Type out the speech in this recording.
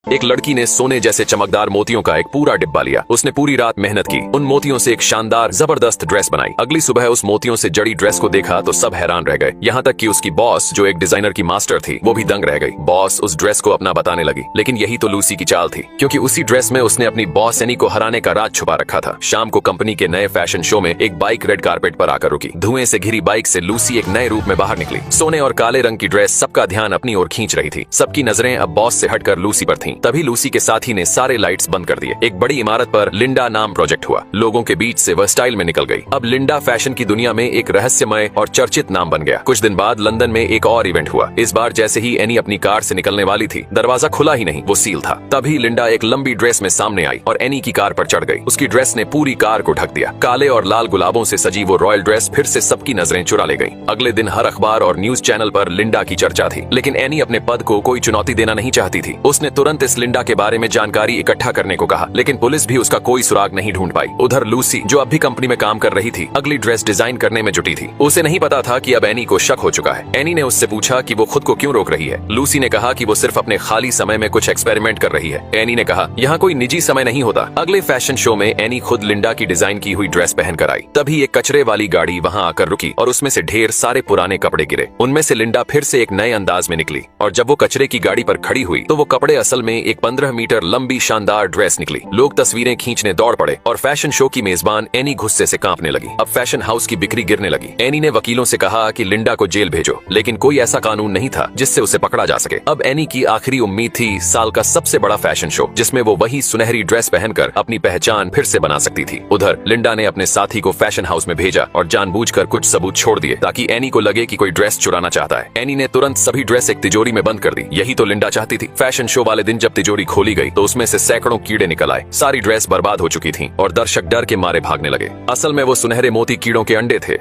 एक लड़की ने सोने जैसे चमकदार मोतियों का एक पूरा डिब्बा लिया। उसने पूरी रात मेहनत की, उन मोतियों से एक शानदार जबरदस्त ड्रेस बनाई। अगली सुबह उस मोतियों से जड़ी ड्रेस को देखा तो सब हैरान रह गए, यहाँ तक कि उसकी बॉस जो एक डिजाइनर की मास्टर थी वो भी दंग रह गई। बॉस उस ड्रेस को अपना बताने लगी, लेकिन यही तो लूसी की चाल थी, क्योंकि उसी ड्रेस में उसने अपनी बॉस एनी को हराने का राज छुपा रखा था। शाम को कंपनी के नए फैशन शो में एक बाइक रेड कारपेट पर आकर रुकी। धुएं से घिरी बाइक से लूसी एक नए रूप में बाहर निकली। सोने और काले रंग की ड्रेस सबका ध्यान अपनी ओर खींच रही थी। सबकी नजरें अब बॉस से हटकर लूसी पर थीं। तभी लूसी के साथी ने सारे लाइट्स बंद कर दिए। एक बड़ी इमारत पर लिंडा नाम प्रोजेक्ट हुआ। लोगों के बीच से वह स्टाइल में निकल गई। अब लिंडा फैशन की दुनिया में एक रहस्यमय और चर्चित नाम बन गया। कुछ दिन बाद लंदन में एक और इवेंट हुआ। इस बार जैसे ही एनी अपनी कार से निकलने वाली थी, दरवाजा खुला ही नहीं, वो सील था। तभी लिंडा एक लंबी ड्रेस में सामने आई और एनी की कार पर चढ़ गई। उसकी ड्रेस ने पूरी कार को ढक दिया। काले और लाल गुलाबों से सजी वो रॉयल ड्रेस फिर से सबकी नजरें चुरा ले गई। अगले दिन हर अखबार और न्यूज चैनल पर लिंडा की चर्चा थी, लेकिन एनी अपने पद को कोई चुनौती देना नहीं चाहती थी। उसने तुरंत इस लिंडा के बारे में जानकारी इकट्ठा करने को कहा, लेकिन पुलिस भी उसका कोई सुराग नहीं ढूंढ पाई। उधर लूसी जो अब भी कंपनी में काम कर रही थी, अगली ड्रेस डिजाइन करने में जुटी थी। उसे नहीं पता था कि अब एनी को शक हो चुका है। एनी ने उससे पूछा कि वो खुद को क्यों रोक रही है। लूसी ने कहा कि वो सिर्फ अपने खाली समय में कुछ एक्सपेरिमेंट कर रही है। एनी ने कहा, यहाँ कोई निजी समय नहीं होता। अगले फैशन शो में एनी खुद लिंडा की डिजाइन की हुई ड्रेस पहनकर आई। तभी एक कचरे वाली गाड़ी वहाँ आकर रुकी और उसमें से ढेर सारे पुराने कपड़े गिरे। उनमें से लिंडा फिर से एक नए अंदाज में निकली और जब वो कचरे की गाड़ी पर खड़ी हुई तो वो कपड़े असल में एक 15 मीटर लंबी शानदार ड्रेस निकली। लोग तस्वीरें खींचने दौड़ पड़े और फैशन शो की मेजबान एनी गुस्से से कांपने लगी। अब फैशन हाउस की बिक्री गिरने लगी। एनी ने वकीलों से कहा कि लिंडा को जेल भेजो, लेकिन कोई ऐसा कानून नहीं था जिससे उसे पकड़ा जा सके। अब एनी की आखिरी उम्मीद थी साल का सबसे बड़ा फैशन शो, जिसमें वो वही सुनहरी ड्रेस पहनकर अपनी पहचान फिर से बना सकती थी। उधर लिंडा ने अपने साथी को फैशन हाउस में भेजा और जानबूझकर कुछ सबूत छोड़ दिए ताकि एनी को लगे कि कोई ड्रेस चुराना चाहता है। एनी ने तुरंत सभी ड्रेस एक तिजोरी में बंद कर दी। यही तो लिंडा चाहती थी। फैशन शो वाले दिन जब तिजोरी खोली गई तो उसमें से सैकड़ों कीड़े निकल आए। सारी ड्रेस बर्बाद हो चुकी थी और दर्शक डर के मारे भागने लगे। असल में वो सुनहरे मोती कीड़ों के अंडे थे।